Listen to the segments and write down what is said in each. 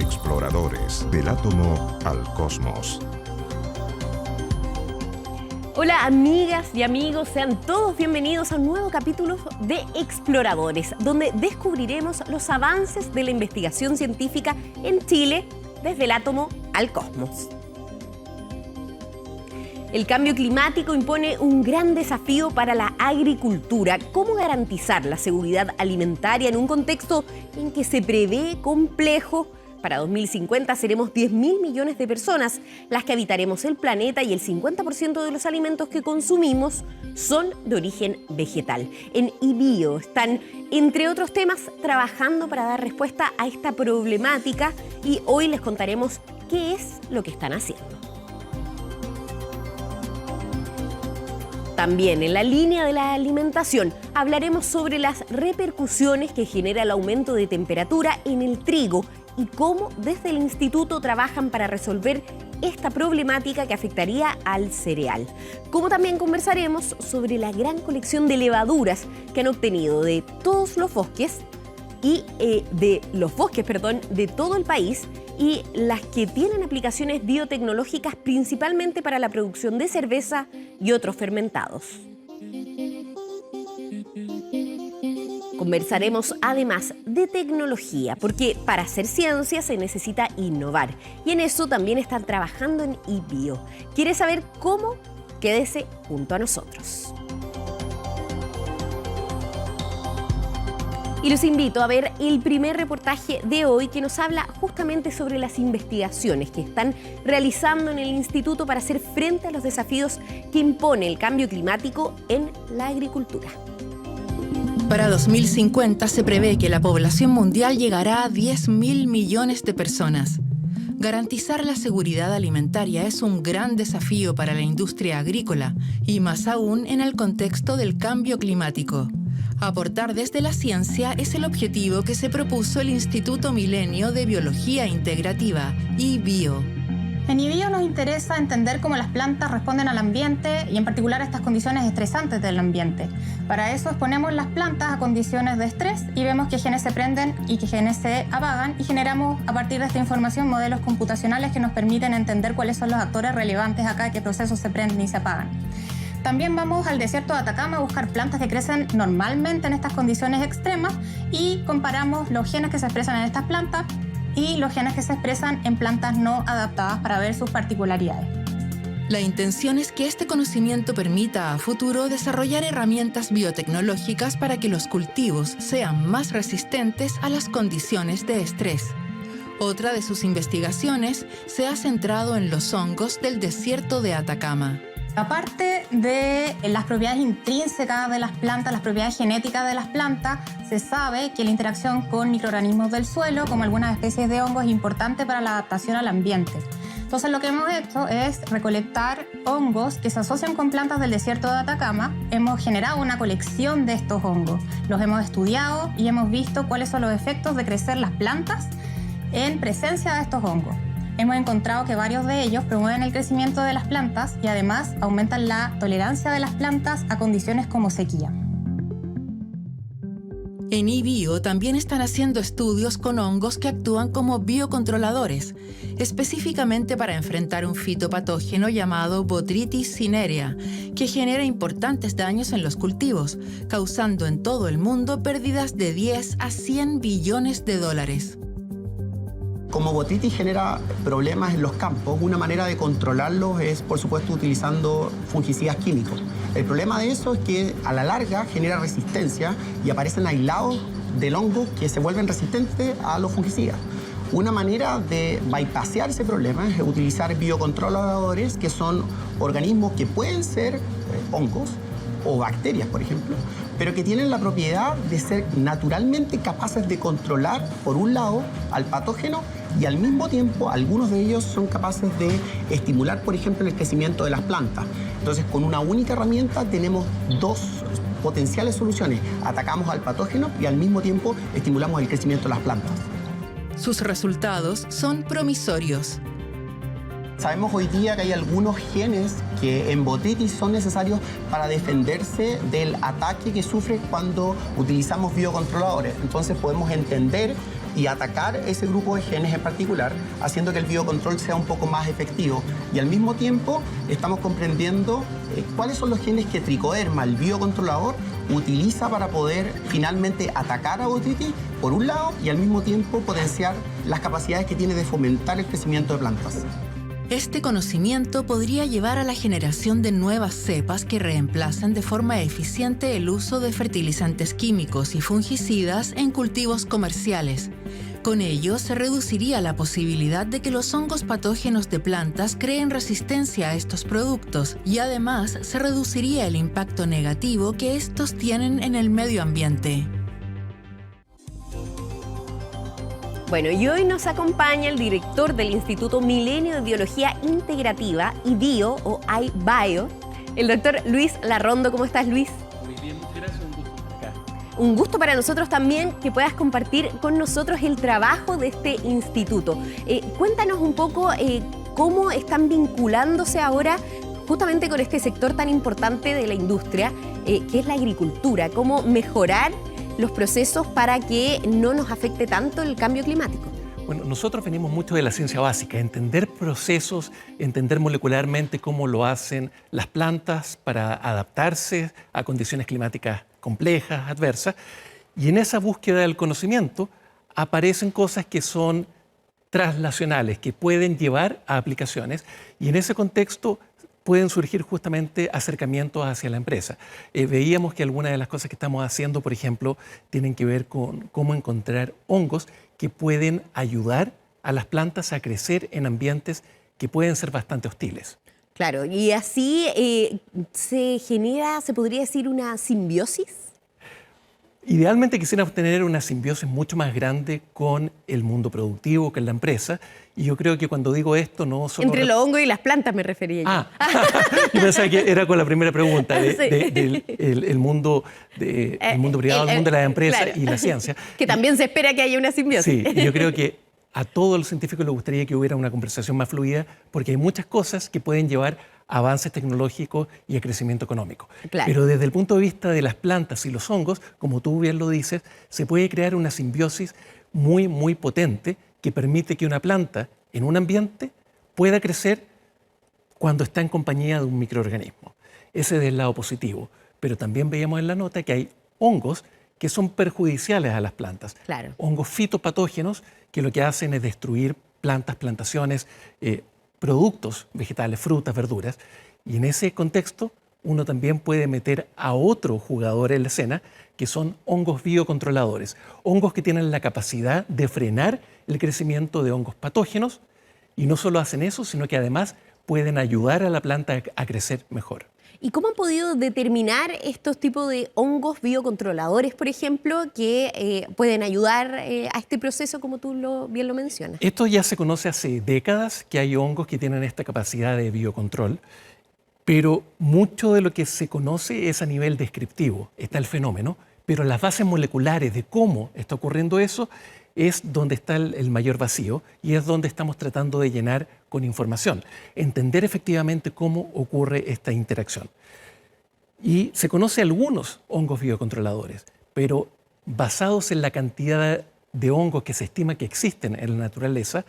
Exploradores, del átomo al cosmos. Hola amigas y amigos, sean todos bienvenidos a un nuevo capítulo de Exploradores, donde descubriremos los avances de la investigación científica en Chile desde el átomo al cosmos. El cambio climático impone un gran desafío para la agricultura. ¿Cómo garantizar la seguridad alimentaria en un contexto en que se prevé complejo? Para 2050 seremos 10.000 millones de personas las que habitaremos el planeta y el 50% de los alimentos que consumimos son de origen vegetal. En IBIO están, entre otros temas, trabajando para dar respuesta a esta problemática y hoy les contaremos qué es lo que están haciendo. También en la línea de la alimentación hablaremos sobre las repercusiones que genera el aumento de temperatura en el trigo y cómo desde el instituto trabajan para resolver esta problemática que afectaría al cereal. Como también conversaremos sobre la gran colección de levaduras que han obtenido de todos los bosques de todo el país y las que tienen aplicaciones biotecnológicas principalmente para la producción de cerveza y otros fermentados. Conversaremos además de tecnología, porque para hacer ciencia se necesita innovar y en eso también están trabajando en IBIO. ¿Quieres saber cómo? Quédese junto a nosotros. Y los invito a ver el primer reportaje de hoy que nos habla justamente sobre las investigaciones que están realizando en el instituto para hacer frente a los desafíos que impone el cambio climático en la agricultura. Para 2050 se prevé que la población mundial llegará a 10.000 millones de personas. Garantizar la seguridad alimentaria es un gran desafío para la industria agrícola y más aún en el contexto del cambio climático. Aportar desde la ciencia es el objetivo que se propuso el Instituto Milenio de Biología Integrativa, IBIO. En IBIO nos interesa entender cómo las plantas responden al ambiente y en particular a estas condiciones estresantes del ambiente. Para eso exponemos las plantas a condiciones de estrés y vemos qué genes se prenden y qué genes se apagan y generamos a partir de esta información modelos computacionales que nos permiten entender cuáles son los actores relevantes acá, qué procesos se prenden y se apagan. También vamos al desierto de Atacama a buscar plantas que crecen normalmente en estas condiciones extremas y comparamos los genes que se expresan en estas plantas y los genes que se expresan en plantas no adaptadas para ver sus particularidades. La intención es que este conocimiento permita a futuro desarrollar herramientas biotecnológicas para que los cultivos sean más resistentes a las condiciones de estrés. Otra de sus investigaciones se ha centrado en los hongos del desierto de Atacama. Aparte de las propiedades intrínsecas de las plantas, las propiedades genéticas de las plantas, se sabe que la interacción con microorganismos del suelo, como algunas especies de hongos, es importante para la adaptación al ambiente. Entonces lo que hemos hecho es recolectar hongos que se asocian con plantas del desierto de Atacama. Hemos generado una colección de estos hongos, los hemos estudiado y hemos visto cuáles son los efectos de crecer las plantas en presencia de estos hongos. Hemos encontrado que varios de ellos promueven el crecimiento de las plantas y además aumentan la tolerancia de las plantas a condiciones como sequía. En IBIO también están haciendo estudios con hongos que actúan como biocontroladores, específicamente para enfrentar un fitopatógeno llamado Botrytis cinerea, que genera importantes daños en los cultivos, causando en todo el mundo pérdidas de 10 a 100 billones de dólares. Como Botrytis genera problemas en los campos, una manera de controlarlos es, por supuesto, utilizando fungicidas químicos. El problema de eso es que a la larga genera resistencia y aparecen aislados del hongo que se vuelven resistentes a los fungicidas. Una manera de bypassear ese problema es utilizar biocontroladores, que son organismos que pueden ser hongos o bacterias, por ejemplo, pero que tienen la propiedad de ser naturalmente capaces de controlar, por un lado, al patógeno y al mismo tiempo algunos de ellos son capaces de estimular, por ejemplo, el crecimiento de las plantas. Entonces, con una única herramienta tenemos dos potenciales soluciones. Atacamos al patógeno y al mismo tiempo estimulamos el crecimiento de las plantas. Sus resultados son promisorios. Sabemos hoy día que hay algunos genes que en botritis son necesarios para defenderse del ataque que sufre cuando utilizamos biocontroladores. Entonces podemos entender y atacar ese grupo de genes en particular, haciendo que el biocontrol sea un poco más efectivo. Y al mismo tiempo estamos comprendiendo cuáles son los genes que Tricoderma, el biocontrolador, utiliza para poder finalmente atacar a botritis, por un lado, y al mismo tiempo potenciar las capacidades que tiene de fomentar el crecimiento de plantas. Este conocimiento podría llevar a la generación de nuevas cepas que reemplacen de forma eficiente el uso de fertilizantes químicos y fungicidas en cultivos comerciales. Con ello, se reduciría la posibilidad de que los hongos patógenos de plantas creen resistencia a estos productos y además se reduciría el impacto negativo que estos tienen en el medio ambiente. Bueno, y hoy nos acompaña el director del Instituto Milenio de Biología Integrativa, IBIO o iBio, el doctor Luis Larrondo. ¿Cómo estás, Luis? Muy bien, muchas gracias. Un gusto estar acá. Un gusto para nosotros también que puedas compartir con nosotros el trabajo de este instituto. Cuéntanos un poco cómo están vinculándose ahora justamente con este sector tan importante de la industria, que es la agricultura. Cómo mejorar los procesos para que no nos afecte tanto el cambio climático. Bueno, nosotros venimos mucho de la ciencia básica, entender procesos, entender molecularmente cómo lo hacen las plantas para adaptarse a condiciones climáticas complejas, adversas, y en esa búsqueda del conocimiento aparecen cosas que son translacionales, que pueden llevar a aplicaciones, y en ese contexto pueden surgir justamente acercamientos hacia la empresa. Veíamos que algunas de las cosas que estamos haciendo, por ejemplo, tienen que ver con cómo encontrar hongos que pueden ayudar a las plantas a crecer en ambientes que pueden ser bastante hostiles. Claro, y así se genera, se podría decir, una simbiosis. Idealmente quisiéramos tener una simbiosis mucho más grande con el mundo productivo, con la empresa, y yo creo que cuando digo esto no solo... Entre los hongos y las plantas me refería yo. Yo pensaba que era con la primera pregunta, Sí. el mundo privado, el mundo de la empresa, claro, y la ciencia. Que también se espera que haya una simbiosis. Sí, yo creo que a todos los científicos les gustaría que hubiera una conversación más fluida, porque hay muchas cosas que pueden llevar a avances tecnológicos y a crecimiento económico. Claro. Pero desde el punto de vista de las plantas y los hongos, como tú bien lo dices, se puede crear una simbiosis muy, muy potente que permite que una planta en un ambiente pueda crecer cuando está en compañía de un microorganismo. Ese es el lado positivo. Pero también veíamos en la nota que hay hongos que son perjudiciales a las plantas. Claro. Hongos fitopatógenos que lo que hacen es destruir plantas, plantaciones, productos vegetales, frutas, verduras. Y en ese contexto uno también puede meter a otro jugador en la escena, que son hongos biocontroladores. Hongos que tienen la capacidad de frenar el crecimiento de hongos patógenos, y no solo hacen eso, sino que además pueden ayudar a la planta a crecer mejor. ¿Y cómo han podido determinar estos tipos de hongos biocontroladores, por ejemplo, que pueden ayudar a este proceso, como tú bien lo mencionas? Esto ya se conoce hace décadas, que hay hongos que tienen esta capacidad de biocontrol, pero mucho de lo que se conoce es a nivel descriptivo. Está el fenómeno, pero las bases moleculares de cómo está ocurriendo eso es donde está el mayor vacío, y es donde estamos tratando de llenar con información, entender efectivamente cómo ocurre esta interacción. Y se conoce algunos hongos biocontroladores, pero basados en la cantidad de hongos que se estima que existen en la naturaleza,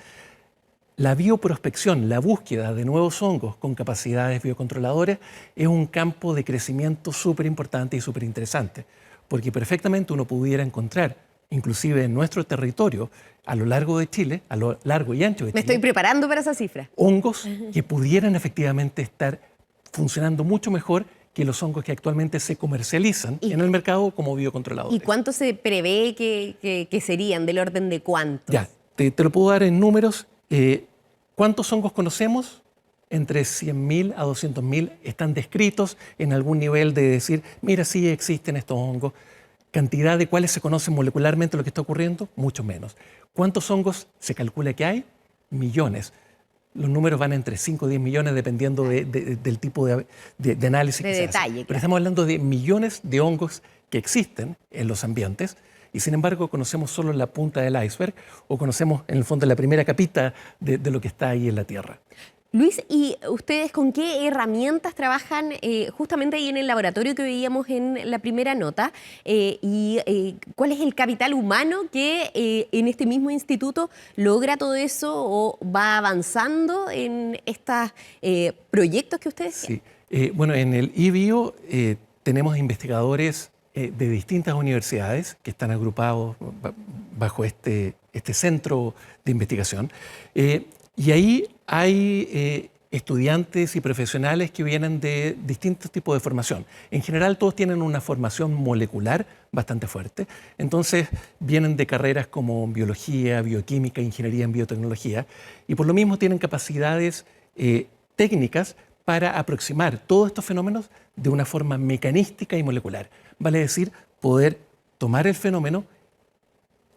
la bioprospección, la búsqueda de nuevos hongos con capacidades biocontroladoras, es un campo de crecimiento súper importante y súper interesante, porque perfectamente uno pudiera encontrar, inclusive en nuestro territorio, a lo largo de Chile, a lo largo y ancho de Me Chile, estoy preparando para esa cifra. hongos que pudieran efectivamente estar funcionando mucho mejor que los hongos que actualmente se comercializan en el mercado como biocontroladores. ¿Y cuánto se prevé que serían? ¿Del orden de cuántos? Ya, te lo puedo dar en números. ¿Cuántos hongos conocemos? Entre 100.000 a 200.000 están descritos en algún nivel de decir, mira, sí existen estos hongos. Cantidad de cuáles se conocen molecularmente lo que está ocurriendo, mucho menos. ¿Cuántos hongos se calcula que hay? Millones. Los números van entre 5 o 10 millones dependiendo del tipo de análisis que se hace. detalle, Pero claro. estamos hablando de millones de hongos que existen en los ambientes, y sin embargo conocemos solo la punta del iceberg, o conocemos en el fondo la primera capita de lo que está ahí en la Tierra. Luis, ¿y ustedes con qué herramientas trabajan justamente ahí en el laboratorio que veíamos en la primera nota? ¿Cuál es el capital humano que en este mismo instituto logra todo eso o va avanzando en estos proyectos que ustedes Sí. Bueno, en el eBio tenemos investigadores de distintas universidades que están agrupados bajo este centro de investigación. Y ahí hay estudiantes y profesionales que vienen de distintos tipos de formación. En general, todos tienen una formación molecular bastante fuerte. Entonces, vienen de carreras como biología, bioquímica, ingeniería en biotecnología. Y por lo mismo tienen capacidades técnicas para aproximar todos estos fenómenos de una forma mecanística y molecular. Vale decir, poder tomar el fenómeno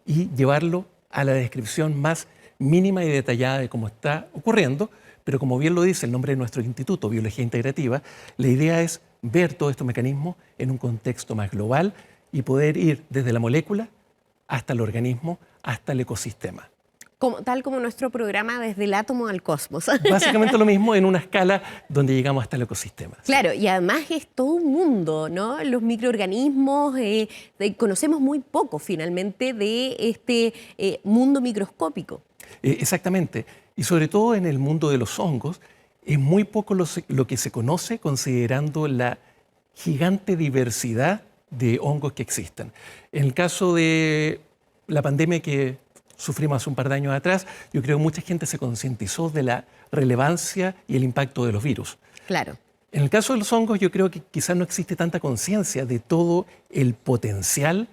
y llevarlo a la descripción más mínima y detallada de cómo está ocurriendo, pero como bien lo dice el nombre de nuestro instituto, Biología Integrativa, la idea es ver todos estos mecanismos en un contexto más global y poder ir desde la molécula hasta el organismo, hasta el ecosistema. tal como nuestro programa Desde el átomo al cosmos. Básicamente lo mismo en una escala donde llegamos hasta el ecosistema. Claro, y además es todo un mundo, ¿no? Los microorganismos, conocemos muy poco finalmente de este mundo microscópico. Exactamente, y sobre todo en el mundo de los hongos, es muy poco lo que se conoce considerando la gigante diversidad de hongos que existen. En el caso de la pandemia que sufrimos hace un par de años atrás, yo creo que mucha gente se concientizó de la relevancia y el impacto de los virus. Claro. En el caso de los hongos, yo creo que quizás no existe tanta conciencia de todo el potencial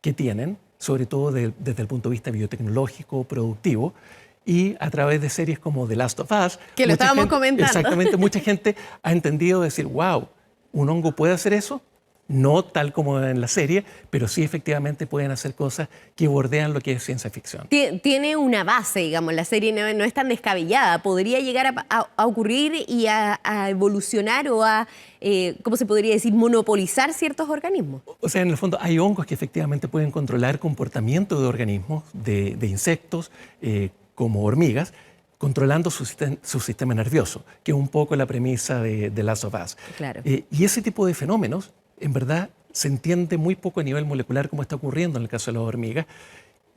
que tienen, sobre todo desde el punto de vista biotecnológico, productivo, y a través de series como The Last of Us. Que lo estábamos comentando. Exactamente, mucha gente ha entendido decir, wow, ¿un hongo puede hacer eso? No tal como en la serie, pero sí efectivamente pueden hacer cosas que bordean lo que es ciencia ficción. Tiene una base, digamos, la serie no es tan descabellada. Podría llegar a ocurrir y a evolucionar o a, ¿cómo se podría decir?, monopolizar ciertos organismos. O sea, en el fondo hay hongos que efectivamente pueden controlar comportamiento de organismos, de insectos, como hormigas, controlando su sistema nervioso, que es un poco la premisa de The Last of Us. Claro. Y ese tipo de fenómenos, en verdad, se entiende muy poco a nivel molecular cómo está ocurriendo en el caso de las hormigas,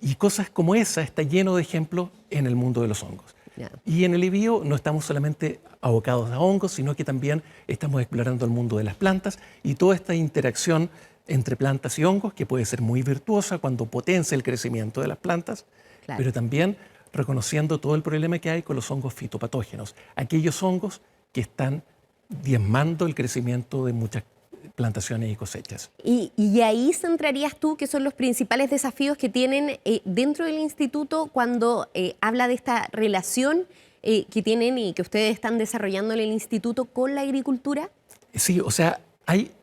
y cosas como esa está lleno de ejemplos en el mundo de los hongos. Yeah. Y en el eBio no estamos solamente abocados a hongos, sino que también estamos explorando el mundo de las plantas y toda esta interacción entre plantas y hongos, que puede ser muy virtuosa cuando potencia el crecimiento de las plantas, Claro. pero también reconociendo todo el problema que hay con los hongos fitopatógenos, aquellos hongos que están diezmando el crecimiento de muchas plantaciones y cosechas. Y ahí centrarías tú que son los principales desafíos que tienen dentro del instituto cuando habla de esta relación que tienen y que ustedes están desarrollando en el instituto con la agricultura. Sí, o sea,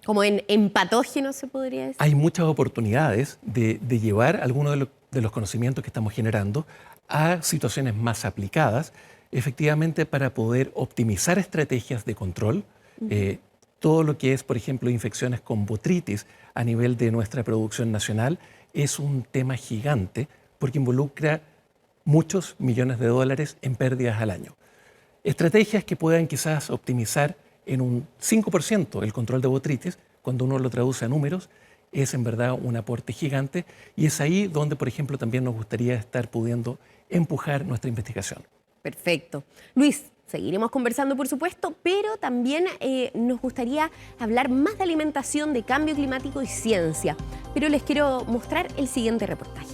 Como en patógenos, se podría decir. hay muchas oportunidades de llevar algunos de los conocimientos que estamos generando a situaciones más aplicadas, efectivamente para poder optimizar estrategias de control. Todo lo que es, por ejemplo, infecciones con botritis a nivel de nuestra producción nacional es un tema gigante porque involucra muchos millones de dólares en pérdidas al año. Estrategias que puedan quizás optimizar en un 5% el control de botritis, cuando uno lo traduce a números, es en verdad un aporte gigante y es ahí donde, por ejemplo, también nos gustaría estar pudiendo empujar nuestra investigación. Perfecto. Luis, seguiremos conversando, por supuesto, pero también nos gustaría hablar más de alimentación, de cambio climático y ciencia. Pero les quiero mostrar el siguiente reportaje.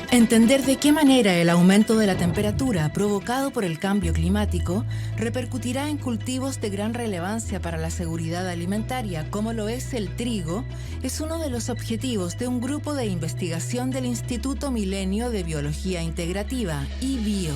Entender de qué manera el aumento de la temperatura provocado por el cambio climático repercutirá en cultivos de gran relevancia para la seguridad alimentaria, como lo es el trigo, es uno de los objetivos de un grupo de investigación del Instituto Milenio de Biología Integrativa, IBIO.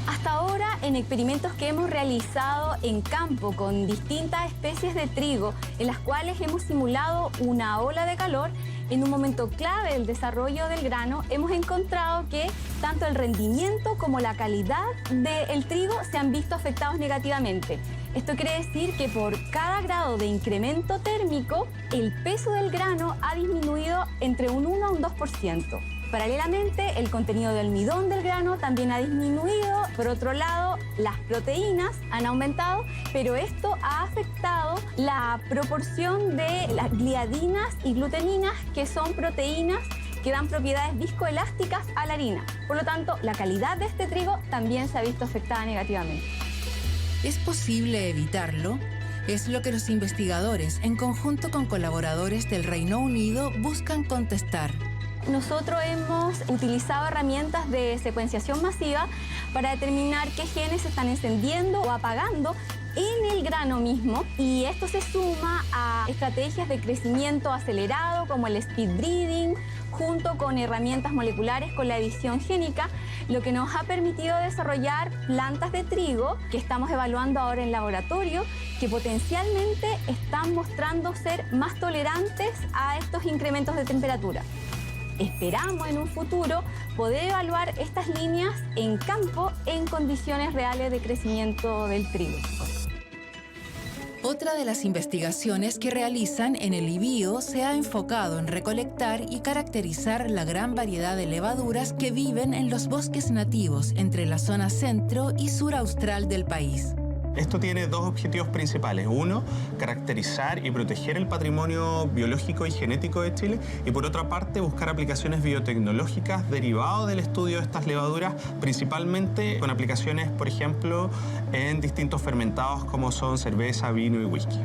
Hasta ahora, en experimentos que hemos realizado en campo con distintas especies de trigo, en las cuales hemos simulado una ola de calor, en un momento clave del desarrollo del grano, hemos encontrado que tanto el rendimiento como la calidad del trigo se han visto afectados negativamente. Esto quiere decir que por cada grado de incremento térmico, el peso del grano ha disminuido entre un 1 a un 2%. Paralelamente, el contenido de almidón del grano también ha disminuido. Por otro lado, las proteínas han aumentado, pero esto ha afectado la proporción de las gliadinas y gluteninas, que son proteínas que dan propiedades viscoelásticas a la harina. Por lo tanto, la calidad de este trigo también se ha visto afectada negativamente. ¿Es posible evitarlo? Es lo que los investigadores, en conjunto con colaboradores del Reino Unido, buscan contestar. Nosotros hemos utilizado herramientas de secuenciación masiva para determinar qué genes se están encendiendo o apagando en el grano mismo, y esto se suma a estrategias de crecimiento acelerado como el speed breeding, junto con herramientas moleculares con la edición génica, lo que nos ha permitido desarrollar plantas de trigo que estamos evaluando ahora en laboratorio, que potencialmente están mostrando ser más tolerantes a estos incrementos de temperatura. Esperamos en un futuro poder evaluar estas líneas en campo en condiciones reales de crecimiento del trigo. Otra de las investigaciones que realizan en el IBIO se ha enfocado en recolectar y caracterizar la gran variedad de levaduras que viven en los bosques nativos entre la zona centro y sur austral del país. Esto tiene dos objetivos principales. Uno, caracterizar y proteger el patrimonio biológico y genético de Chile, y por otra parte, buscar aplicaciones biotecnológicas derivadas del estudio de estas levaduras, principalmente con aplicaciones, por ejemplo, en distintos fermentados como son cerveza, vino y whisky.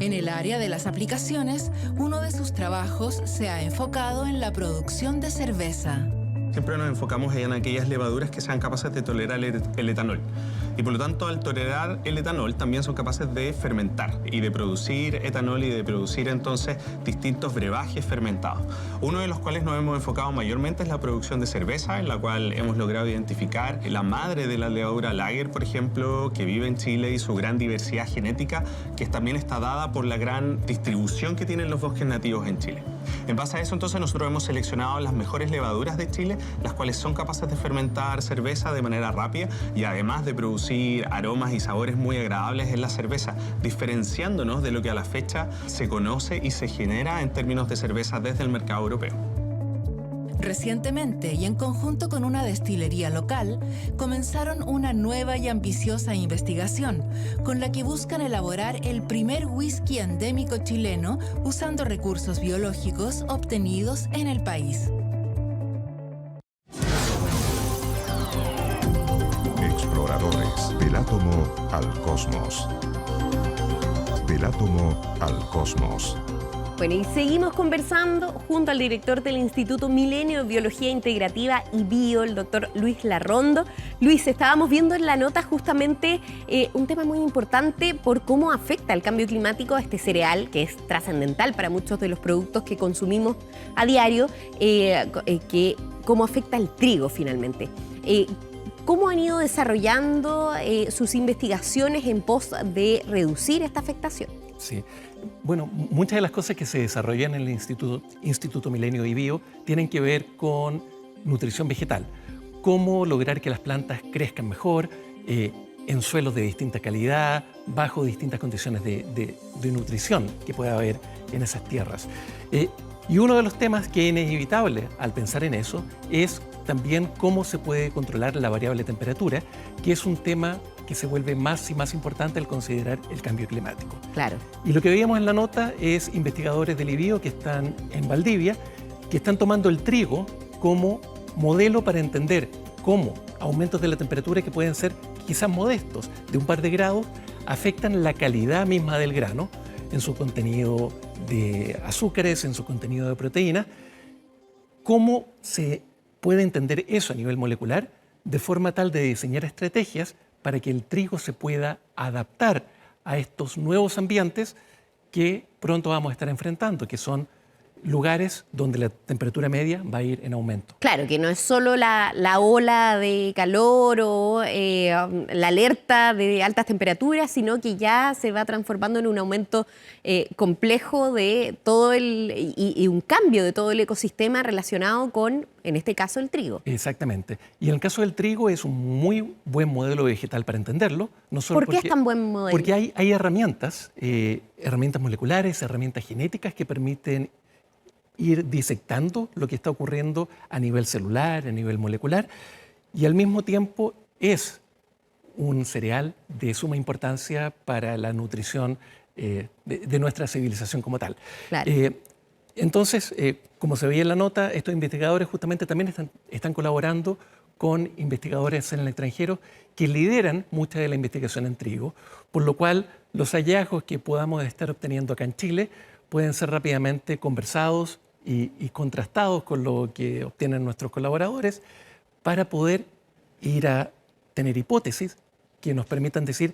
En el área de las aplicaciones, uno de sus trabajos se ha enfocado en la producción de cerveza. Siempre nos enfocamos en aquellas levaduras que sean capaces de tolerar el etanol. Y por lo tanto, al tolerar el etanol, también son capaces de fermentar y de producir etanol y de producir entonces distintos brebajes fermentados. Uno de los cuales nos hemos enfocado mayormente es la producción de cerveza, en la cual hemos logrado identificar la madre de la levadura lager, por ejemplo, que vive en Chile, y su gran diversidad genética, que también está dada por la gran distribución que tienen los bosques nativos en Chile. En base a eso, entonces, nosotros hemos seleccionado las mejores levaduras de Chile, las cuales son capaces de fermentar cerveza de manera rápida y además de producir aromas y sabores muy agradables en la cerveza, diferenciándonos de lo que a la fecha se conoce y se genera en términos de cerveza desde el mercado europeo. Recientemente, y en conjunto con una destilería local, comenzaron una nueva y ambiciosa investigación, con la que buscan elaborar el primer whisky endémico chileno usando recursos biológicos obtenidos en el país. Exploradores, del átomo al cosmos. Del átomo al cosmos. Bueno, y seguimos conversando junto al director del Instituto Milenio de Biología Integrativa y Bio, el doctor Luis Larrondo. Luis, estábamos viendo en la nota justamente un tema muy importante por cómo afecta el cambio climático a este cereal, que es trascendental para muchos de los productos que consumimos a diario, cómo afecta el trigo finalmente. ¿Cómo han ido desarrollando sus investigaciones en pos de reducir esta afectación? Sí. Bueno, muchas de las cosas que se desarrollan en el Instituto Milenio de Bio tienen que ver con nutrición vegetal. Cómo lograr que las plantas crezcan mejor en suelos de distinta calidad, bajo distintas condiciones de nutrición que pueda haber en esas tierras. Y uno de los temas que es inevitable al pensar en eso es también cómo se puede controlar la variable temperatura, que es un tema que se vuelve más y más importante al considerar el cambio climático. Claro. Y lo que veíamos en la nota es investigadores del IBIO que están en Valdivia, que están tomando el trigo como modelo para entender cómo aumentos de la temperatura, que pueden ser quizás modestos, de un par de grados, afectan la calidad misma del grano, en su contenido de azúcares, en su contenido de proteínas. ¿Cómo se puede entender eso a nivel molecular de forma tal de diseñar estrategias para que el trigo se pueda adaptar a estos nuevos ambientes que pronto vamos a estar enfrentando, que son lugares donde la temperatura media va a ir en aumento? Claro, que no es solo la ola de calor o la alerta de altas temperaturas, sino que ya se va transformando en un aumento complejo de todo y un cambio de todo el ecosistema relacionado con, en este caso, el trigo. Exactamente. Y en el caso del trigo es un muy buen modelo vegetal para entenderlo. No solo ¿Por qué es tan buen modelo? Porque hay herramientas, herramientas moleculares, herramientas genéticas que permiten ir disectando lo que está ocurriendo a nivel celular, a nivel molecular, y al mismo tiempo es un cereal de suma importancia para la nutrición de nuestra civilización como tal. Claro. Entonces, como se veía en la nota, estos investigadores justamente también están colaborando con investigadores en el extranjero que lideran mucha de la investigación en trigo, por lo cual los hallazgos que podamos estar obteniendo acá en Chile pueden ser rápidamente conversados y contrastados con lo que obtienen nuestros colaboradores para poder ir a tener hipótesis que nos permitan decir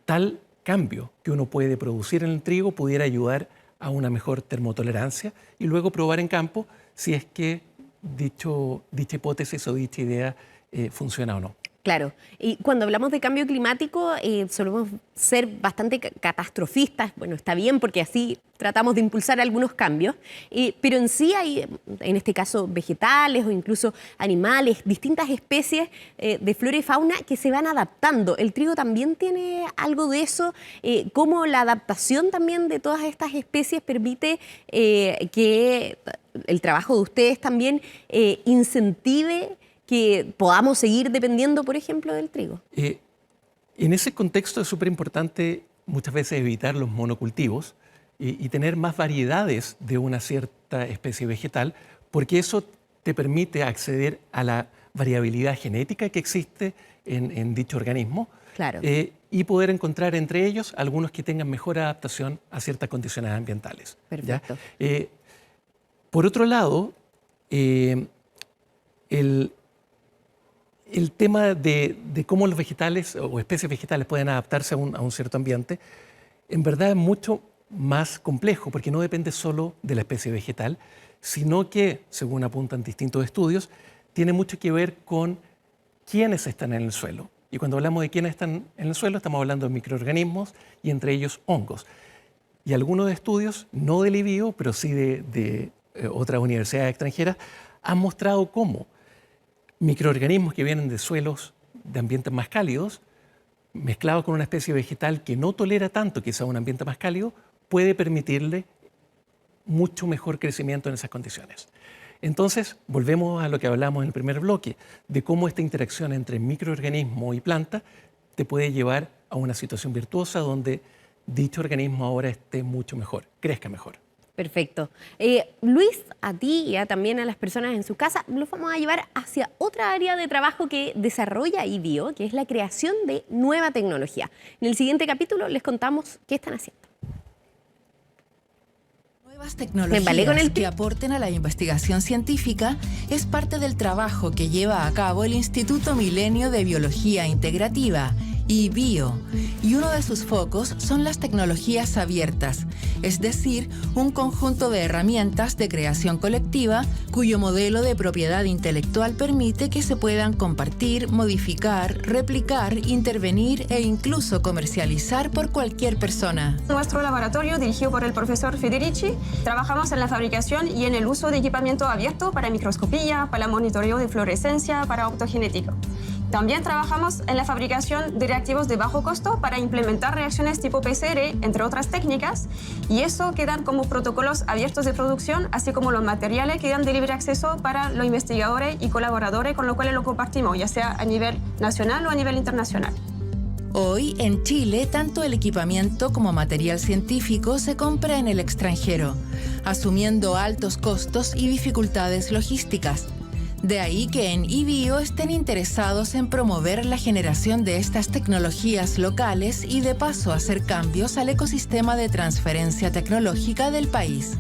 tal cambio que uno puede producir en el trigo pudiera ayudar a una mejor termotolerancia y luego probar en campo si es que dicha hipótesis o dicha idea funciona o no. Claro, y cuando hablamos de cambio climático solemos ser bastante catastrofistas. Bueno, está bien porque así tratamos de impulsar algunos cambios, pero en sí hay, en este caso, vegetales o incluso animales, distintas especies de flora y fauna que se van adaptando. ¿El trigo también tiene algo de eso? ¿Cómo la adaptación también de todas estas especies permite que el trabajo de ustedes también incentive que podamos seguir dependiendo, por ejemplo, del trigo? En ese contexto es súper importante muchas veces evitar los monocultivos y tener más variedades de una cierta especie vegetal, porque eso te permite acceder a la variabilidad genética que existe en dicho organismo. Claro. Y poder encontrar entre ellos algunos que tengan mejor adaptación a ciertas condiciones ambientales. Perfecto. ¿Ya? Por otro lado, el tema de cómo los vegetales o especies vegetales pueden adaptarse a un cierto ambiente, en verdad es mucho más complejo, porque no depende solo de la especie vegetal, sino que, según apuntan distintos estudios, tiene mucho que ver con quiénes están en el suelo. Y cuando hablamos de quiénes están en el suelo, estamos hablando de microorganismos y entre ellos hongos. Y algunos estudios, no del IBIO, pero sí de otras universidades extranjeras, han mostrado cómo microorganismos que vienen de suelos de ambientes más cálidos, mezclados con una especie vegetal que no tolera tanto quizá un ambiente más cálido, puede permitirle mucho mejor crecimiento en esas condiciones. Entonces, volvemos a lo que hablamos en el primer bloque, de cómo esta interacción entre microorganismo y planta te puede llevar a una situación virtuosa donde dicho organismo ahora esté mucho mejor, crezca mejor. Perfecto. Luis, a ti y también a las personas en su casa, los vamos a llevar hacia otra área de trabajo que desarrolla IBIO, que es la creación de nueva tecnología. En el siguiente capítulo les contamos qué están haciendo. Nuevas tecnologías que aporten a la investigación científica es parte del trabajo que lleva a cabo el Instituto Milenio de Biología Integrativa, IBIO, y uno de sus focos son las tecnologías abiertas, es decir, un conjunto de herramientas de creación colectiva cuyo modelo de propiedad intelectual permite que se puedan compartir, modificar, replicar, intervenir e incluso comercializar por cualquier persona. Nuestro laboratorio, dirigido por el profesor Federici, trabajamos en la fabricación y en el uso de equipamiento abierto para microscopía, para monitoreo de fluorescencia, para optogenética. También trabajamos en la fabricación de reactivos de bajo costo para implementar reacciones tipo PCR, entre otras técnicas, y eso quedan como protocolos abiertos de producción, así como los materiales quedan de libre acceso para los investigadores y colaboradores con los cuales lo compartimos, ya sea a nivel nacional o a nivel internacional. Hoy, en Chile, tanto el equipamiento como material científico se compra en el extranjero, asumiendo altos costos y dificultades logísticas. De ahí que en IBIO estén interesados en promover la generación de estas tecnologías locales y de paso hacer cambios al ecosistema de transferencia tecnológica del país.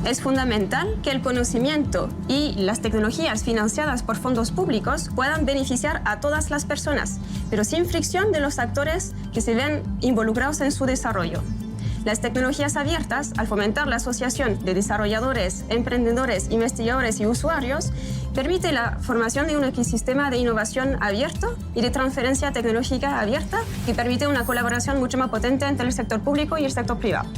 Es fundamental que el conocimiento y las tecnologías financiadas por fondos públicos puedan beneficiar a todas las personas, pero sin fricción de los actores que se ven involucrados en su desarrollo. Las tecnologías abiertas, al fomentar la asociación de desarrolladores, emprendedores, investigadores y usuarios, permite la formación de un ecosistema de innovación abierto y de transferencia tecnológica abierta que permite una colaboración mucho más potente entre el sector público y el sector privado.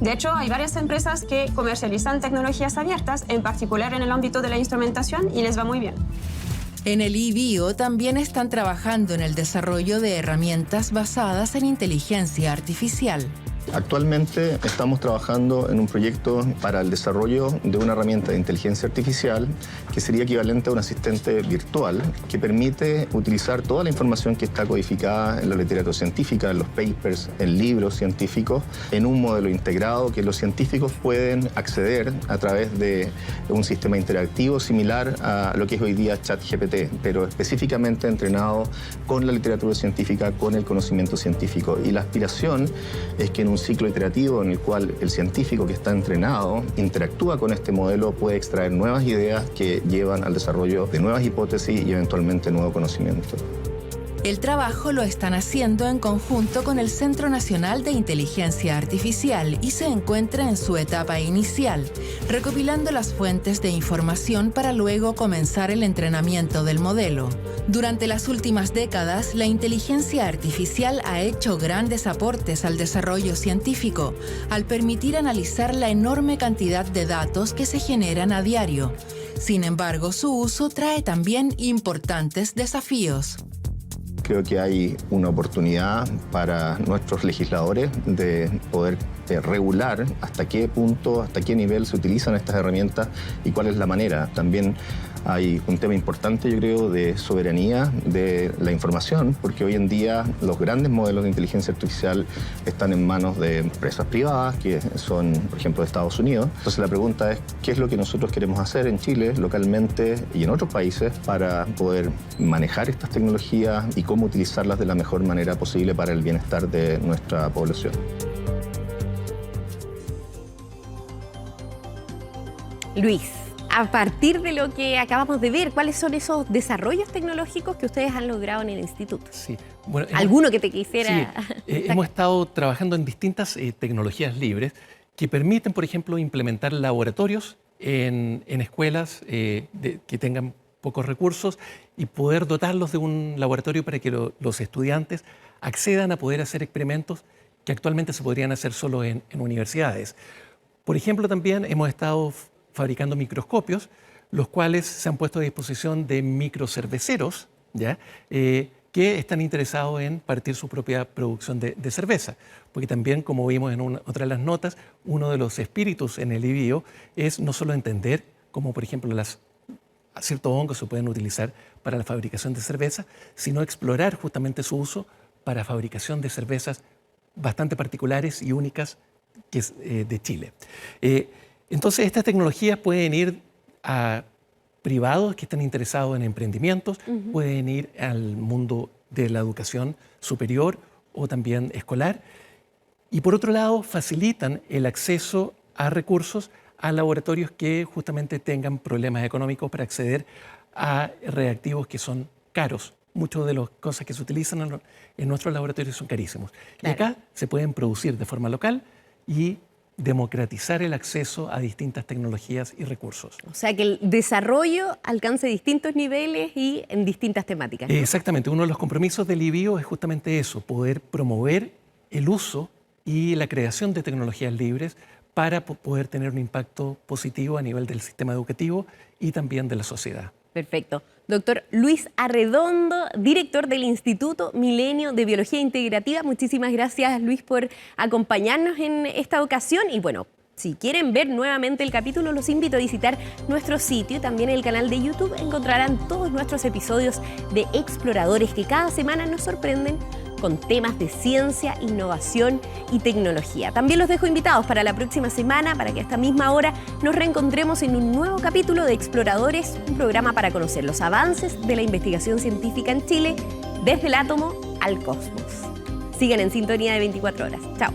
De hecho, hay varias empresas que comercializan tecnologías abiertas, en particular en el ámbito de la instrumentación, y les va muy bien. En el IBIO también están trabajando en el desarrollo de herramientas basadas en inteligencia artificial. Actualmente estamos trabajando en un proyecto para el desarrollo de una herramienta de inteligencia artificial que sería equivalente a un asistente virtual que permite utilizar toda la información que está codificada en la literatura científica, en los papers, en libros científicos, en un modelo integrado que los científicos pueden acceder a través de un sistema interactivo similar a lo que es hoy día ChatGPT, pero específicamente entrenado con la literatura científica, con el conocimiento científico. Y la aspiración es que en un ciclo iterativo en el cual el científico que está entrenado interactúa con este modelo puede extraer nuevas ideas que llevan al desarrollo de nuevas hipótesis y eventualmente nuevo conocimiento. El trabajo lo están haciendo en conjunto con el Centro Nacional de Inteligencia Artificial y se encuentra en su etapa inicial, recopilando las fuentes de información para luego comenzar el entrenamiento del modelo. Durante las últimas décadas, la inteligencia artificial ha hecho grandes aportes al desarrollo científico, al permitir analizar la enorme cantidad de datos que se generan a diario. Sin embargo, su uso trae también importantes desafíos. Creo que hay una oportunidad para nuestros legisladores de poder regular hasta qué punto, hasta qué nivel se utilizan estas herramientas y cuál es la manera. También hay un tema importante, yo creo, de soberanía de la información, porque hoy en día los grandes modelos de inteligencia artificial están en manos de empresas privadas, que son, por ejemplo, de Estados Unidos. Entonces la pregunta es, ¿qué es lo que nosotros queremos hacer en Chile, localmente y en otros países para poder manejar estas tecnologías y cómo utilizarlas de la mejor manera posible para el bienestar de nuestra población? Luis, a partir de lo que acabamos de ver, ¿cuáles son esos desarrollos tecnológicos que ustedes han logrado en el instituto? Sí. Bueno, ¿Alguno que te quisiera? Sí, hemos estado trabajando en distintas tecnologías libres que permiten, por ejemplo, implementar laboratorios en escuelas que tengan pocos recursos y poder dotarlos de un laboratorio para que los estudiantes accedan a poder hacer experimentos que actualmente se podrían hacer solo en universidades. Por ejemplo, también hemos estado fabricando microscopios, los cuales se han puesto a disposición de microcerveceros, ¿ya? Que están interesados en partir su propia producción de cerveza. Porque también, como vimos en otra de las notas, uno de los espíritus en el IBIO es no solo entender cómo, por ejemplo, ciertos hongos se pueden utilizar para la fabricación de cerveza, sino explorar justamente su uso para fabricación de cervezas bastante particulares y únicas que es de Chile. Entonces, estas tecnologías pueden ir a privados que están interesados en emprendimientos, pueden ir al mundo de la educación superior o también escolar. Y por otro lado, facilitan el acceso a recursos a laboratorios que justamente tengan problemas económicos para acceder a reactivos que son caros. Muchas de las cosas que se utilizan en nuestros laboratorios son carísimos. Claro. Y acá se pueden producir de forma local y democratizar el acceso a distintas tecnologías y recursos. O sea, que el desarrollo alcance distintos niveles y en distintas temáticas, ¿no? Exactamente. Uno de los compromisos del IBIO es justamente eso, poder promover el uso y la creación de tecnologías libres para poder tener un impacto positivo a nivel del sistema educativo y también de la sociedad. Perfecto. Doctor Luis Arredondo, director del Instituto Milenio de Biología Integrativa. Muchísimas gracias, Luis, por acompañarnos en esta ocasión. Y bueno, si quieren ver nuevamente el capítulo, los invito a visitar nuestro sitio y también el canal de YouTube. Encontrarán todos nuestros episodios de Exploradores que cada semana nos sorprenden con temas de ciencia, innovación y tecnología. También los dejo invitados para la próxima semana, para que a esta misma hora nos reencontremos en un nuevo capítulo de Exploradores, un programa para conocer los avances de la investigación científica en Chile, desde el átomo al cosmos. Sigan en sintonía de 24 horas. Chao.